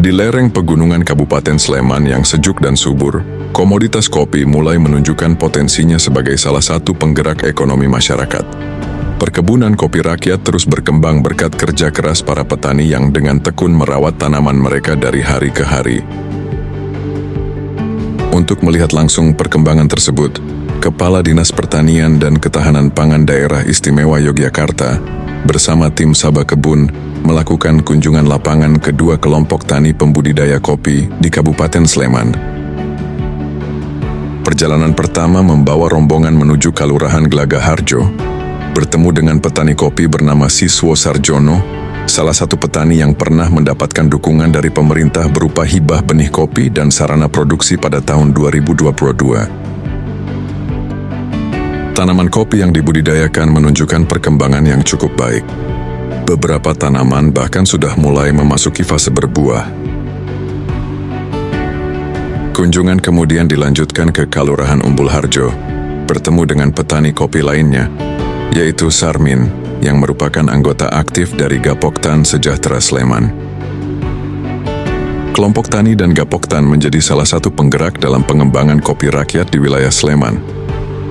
Di lereng pegunungan Kabupaten Sleman yang sejuk dan subur, komoditas kopi mulai menunjukkan potensinya sebagai salah satu penggerak ekonomi masyarakat. Perkebunan kopi rakyat terus berkembang berkat kerja keras para petani yang dengan tekun merawat tanaman mereka dari hari ke hari. Untuk melihat langsung perkembangan tersebut, Kepala Dinas Pertanian dan Ketahanan Pangan Daerah Istimewa Yogyakarta bersama tim Sabah Kebun melakukan kunjungan lapangan kedua kelompok tani pembudidaya kopi di Kabupaten Sleman. Perjalanan pertama membawa rombongan menuju Kalurahan Glaga Harjo, bertemu dengan petani kopi bernama Siswo Sarjono, salah satu petani yang pernah mendapatkan dukungan dari pemerintah berupa hibah benih kopi dan sarana produksi pada tahun 2022. Tanaman kopi yang dibudidayakan menunjukkan perkembangan yang cukup baik. Beberapa tanaman bahkan sudah mulai memasuki fase berbuah. Kunjungan kemudian dilanjutkan ke Kalurahan Umbul Harjo, bertemu dengan petani kopi lainnya, yaitu Sarmin, yang merupakan anggota aktif dari Gapoktan Sejahtera Sleman. Kelompok tani dan Gapoktan menjadi salah satu penggerak dalam pengembangan kopi rakyat di wilayah Sleman.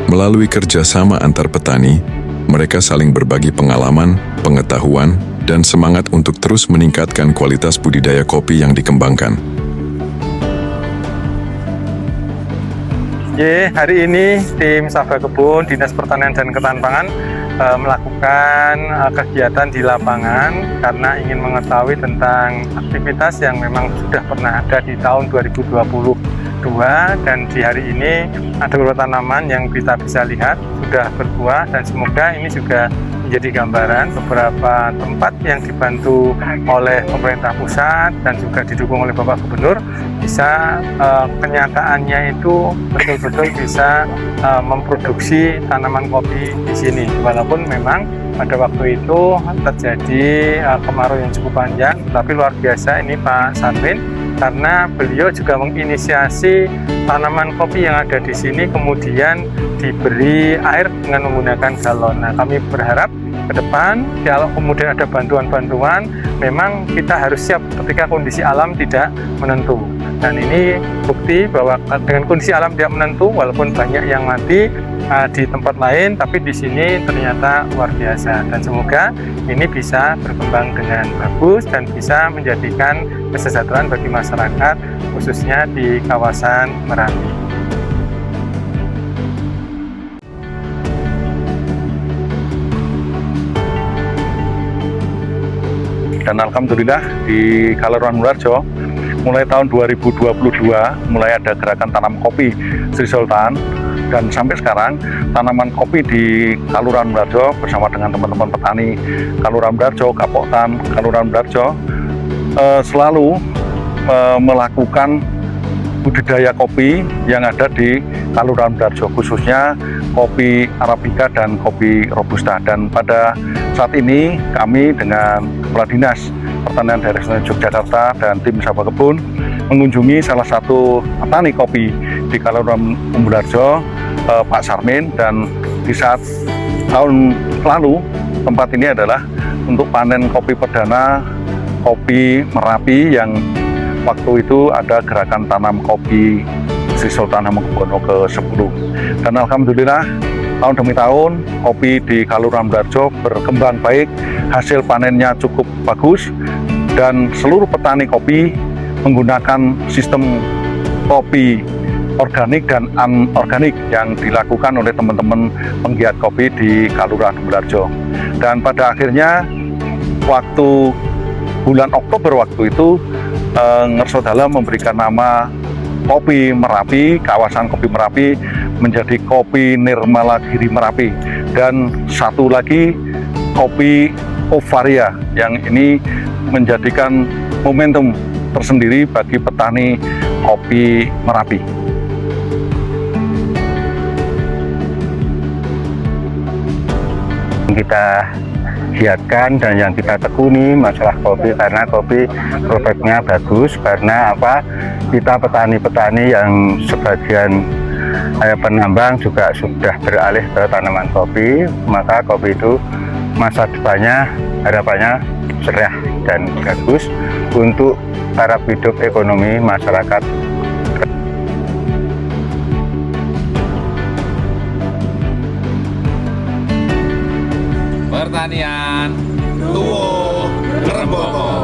Melalui kerjasama antar petani, mereka saling berbagi pengalaman, pengetahuan, dan semangat untuk terus meningkatkan kualitas budidaya kopi yang dikembangkan. Hari ini tim Sabah Kebun, Dinas Pertanian dan Ketahanan Pangan melakukan kegiatan di lapangan karena ingin mengetahui tentang aktivitas yang memang sudah pernah ada di tahun 2022, dan di hari ini ada beberapa tanaman yang kita bisa lihat sudah berbuah, dan semoga ini juga menjadi gambaran beberapa tempat yang dibantu oleh pemerintah pusat dan juga didukung oleh Bapak Gubernur bisa kenyataannya itu betul-betul bisa memproduksi tanaman kopi di sini. Walaupun memang pada waktu itu terjadi kemarau yang cukup panjang, tapi luar biasa ini Pak Sarmin, karena beliau juga menginisiasi tanaman kopi yang ada di sini kemudian diberi air dengan menggunakan galon. Nah, kami berharap ke depan kalau kemudian ada bantuan-bantuan, memang kita harus siap ketika kondisi alam tidak menentu. Dan ini bukti bahwa dengan kondisi alam tidak menentu, walaupun banyak yang mati di tempat lain, tapi di sini ternyata luar biasa. Dan semoga ini bisa berkembang dengan bagus dan bisa menjadikan kesejahteraan bagi masyarakat, khususnya di kawasan Merapi. Dan alhamdulillah di Kalurahan Umbul Harjo mulai tahun 2022 mulai ada gerakan tanam kopi Sri Sultan, dan sampai sekarang tanaman kopi di Kalurahan Umbul Harjo bersama dengan teman-teman petani Kalurahan Umbul Harjo, Gapoktan Kalurahan Umbul Harjo selalu melakukan budidaya kopi yang ada di Kalurahan Umbul Harjo, khususnya kopi Arabica dan kopi Robusta. Dan pada saat ini kami dengan Kepala Dinas Pertanian Daerah Istimewa Yogyakarta dan tim Sabah Kebun mengunjungi salah satu petani kopi di Kalurahan Umbul Harjo, Pak Sarmin, dan di saat tahun lalu tempat ini adalah untuk panen kopi perdana kopi Merapi yang waktu itu ada gerakan tanam kopi Sri Sultan Hamengkubuwono ke-10. Dan alhamdulillah tahun demi tahun kopi di Kalurahan Umbul Harjo berkembang baik, hasil panennya cukup bagus, dan seluruh petani kopi menggunakan sistem kopi organik dan anorganik yang dilakukan oleh teman-teman penggiat kopi di Kalurahan Umbul Harjo. Dan pada akhirnya waktu bulan Oktober waktu itu Ngersodala memberikan nama kopi Merapi, kawasan kopi Merapi, menjadi kopi Nirmala Giri Merapi, dan satu lagi kopi Ovaria yang ini menjadikan momentum tersendiri bagi petani kopi Merapi. Kita giatkan dan yang kita tekuni masalah kopi, karena kopi produknya bagus. Karena apa, kita petani-petani yang sebagian penambang juga sudah beralih ke tanaman kopi, maka kopi itu masa depannya harapannya cerah dan bagus untuk taraf hidup ekonomi masyarakat. Pertanian Tuwo Remboko.